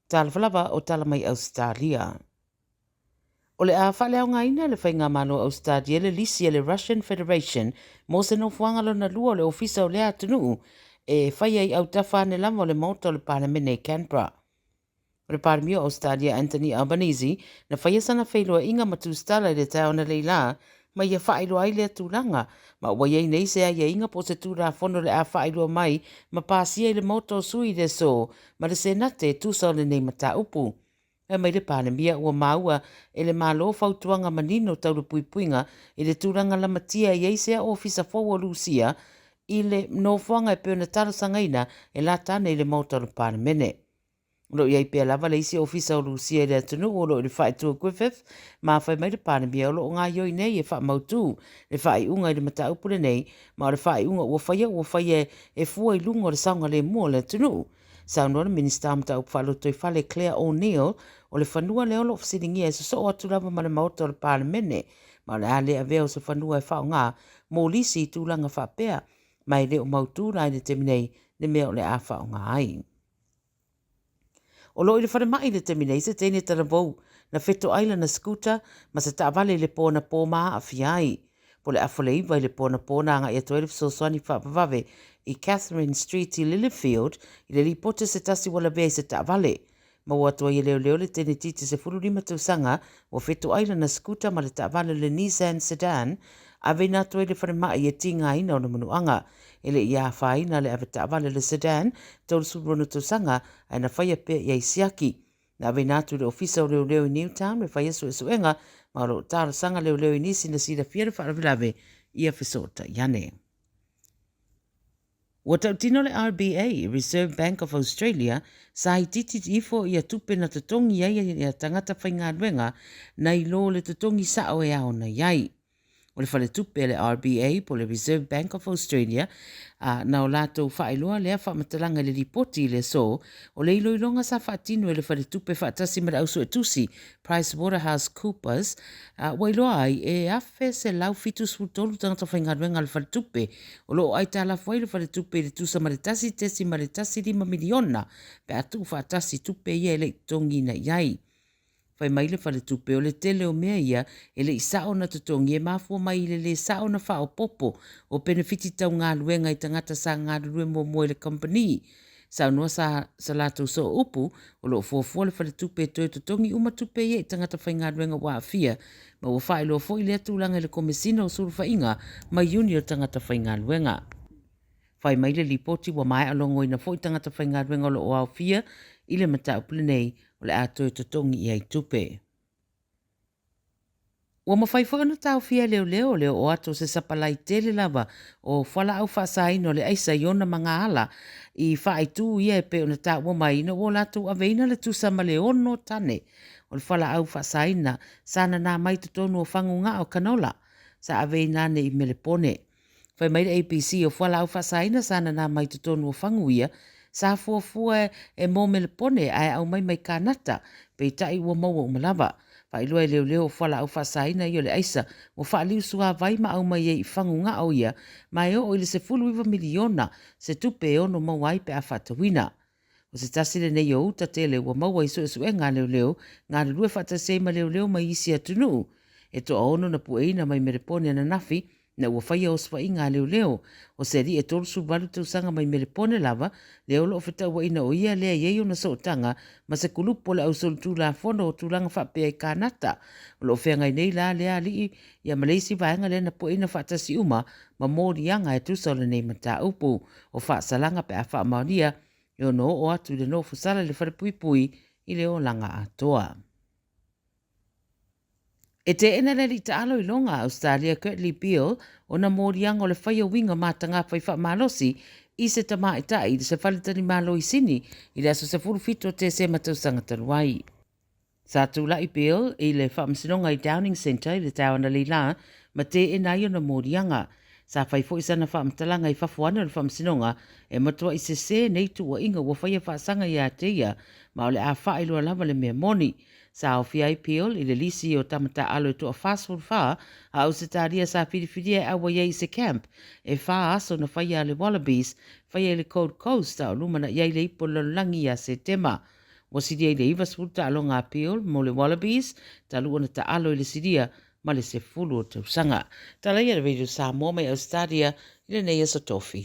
Tala falava o tala mai Ausetalia. O le a whaleau ngaina le whainga mano Ausetalia le lisi le Russian Federation mo se no fuanga na lua le ofisa o le atunu e whai ai au tafa ne lama o le mauta o le Parliament Canberra. O le Parliament Australia Anthony Albanese na whai sana whailoa inga matustala i le tau na leila mai ia whailoa ai le atulanga ma wai ai nei se ai inga po se tūra whono le a whailoa mai ma pāsia i le moto sui le so ma le senate tūsa o le nei mata upu. E mai le pānemia ua maua e le malo fautuanga manino tau le puipuinga i le tūranga la matia i eisea ofisa fōua Lucia i le no whanga e pēna tarasangaina e la tāne i le moto le pānemene. Lo iai pia lava le isi ofisa o Lucia i le atunu o lo i le whaitua Griffith ma whai mai le pānemia o lo ngā ioi nei e wha mautu le whai unga i le mata upule nei ma o le whai unga ua whaia e fua i lungo le saunga le mua le atunu. Saunora Minister Amta Upwhalo toi whale Claire O'Neill o le whanua leo lo fasiringi e so o atu lava ma le maota o le Parliamene ma le ale aveo se whanua e whao ngā mō lisi i tūlanga whapea mai leo mautu rai le teminei le mea o le a whao ngā ai. O lo i le whare mai le teminei se tēne tara vau na wheto aila na skuta ma se taavale le pōna pōma a fiai. Po le afoleiva i le pōna nga i atoe le fisoswani whapavave i Catherine Street i Lilyfield i le lipote se tasi wala vea i se taavale. Ma watua i leo le tene titi se fururima tausanga o wheto aila na skuta ma le taavale le Nissan Sedan a vei atoe le whare mai e tinga ina o na manuanga. Ele ia whai na le ave taavale le Sedan tau le surono tausanga ai na whaia pe i siaki. Na vei natu le ofisa o leo i Newtown me whaia suenga ma lo tāra sanga leo i nisi na sira fiera wharavilave ia whisota iane. Wa tautino le RBA, Reserve Bank of Australia, sa i titi ifo ia tupe na tatongi ia tangata whaingaruenga na i lo le tatongi sao e ao na iai. O le whale tupe le RBA po le Reserve Bank of Australia na o lātou whaeloa lea whamatalanga le ripoti le so o le iloilonga sa whaatino e le whale tupe whaatasi mara ausu e tusi PricewaterhouseCoopers wailoa ai e afe se lau fitus futolu tangata whaingaruenga le whale tupe o lo ai tala fwai le whale tupe le tusa maritasi tesi maritasi 5 miliona pe atu whaatasi tupe ia le tongi na iai. Whai mai le whale tupe o le tele o mea ia e le isao na tutongi e mafua mai le sao na whao popo o benefiti tau ngā luenga i tangata sa ngā lue mo le company. Sa noa sa lato so upu o lo fuafua le whale tupe toi tutongi uma tupe ia i tangata whai ngā luenga wa afia ma ua whai loa fo i lea tūlanga le komesina o suru whainga ma iuni o tangata whai ngā luenga. Whai mai le lipoti wa mai alongo ina fo i tangata whai ngā luenga o lo o afia i le mata upule nei o le ato tutongi i ai tupe. Ua mawhai whakana tau fia leo o ato se sapalai tele lava o whala au whaasaino le aisa iona mga ala i whaai tū ia e pe o na tau mai ina o lato aveina le tūsama le ono tane o le whala au whaasaina sana nā mai tutonu o whangunga o kanola sa aveina ne i melepone. Whai mai le APC o whala au whaasaina sana nā mai tutonu o whanguia sa fuafua e mō melepone ai au mai kānata pe tai ua maua umalawa. Pai lua leo whala au whasaina i o le aisa o whaaliu sua vai ma au mai e i whangunga au ia mai o ile se 10 miliona se tupe e ono mawai pe a whatawina. O se tasile nei o uta tele ua maua i sue ngā leo ngā lue whatasei ma leo mai isi atunu. E to ono na pueina mai merepone na nafi na ua whaia o swa inga leo o se ri e tolsu balu tausanga mai melepone lava leo lo feta ua ina o ia lea yeyo na sootanga ma se kulupo le au solu la fono o tūlanga whapea i kānata o lo whengai nei la lea li ia Malaysi vaenga lea na po ina whatasi uma ma mōri anga e tusa o le nei mata upu o whaasalanga pe a whaamaunia e ono o atu le no fusala le wharepui i leo langa atoa. E te ena le li taalo i longa Australia Curtly Beale o na mōrianga o le whaia winga mātanga whai whaamalosi i se tama i tai se whaletani malo i sini i le aso se furufito te se matausanga taruai. Sa tūla i Beale i le whaamsinonga i Downing Centre i le tawana li la ma te ena i o na mōrianga. Sa whai fo isa na whaamtalanga i whafuana le whaamsinonga e matua i se nei tua inga wa whaia whaasanga i a teia ma o le a wha ilua lava le mea moni. Sa o fia i Beale i le lisi o tamata alo i toa fast food wha a Ausetalia sa whiriwhiria e awa iei se camp e wha aso na whaia le Wallabies whaia le Cold Coast a o lumana iei le ipo langi a se tema. Mo sidia i le iwa sepulu ta alo ngā pio mo le Wallabies, ta lua na ta alo i le sidia ma le se fulu o tausanga. Ta lai le radio Samoa mai Ausetalia i le nei asa tofi.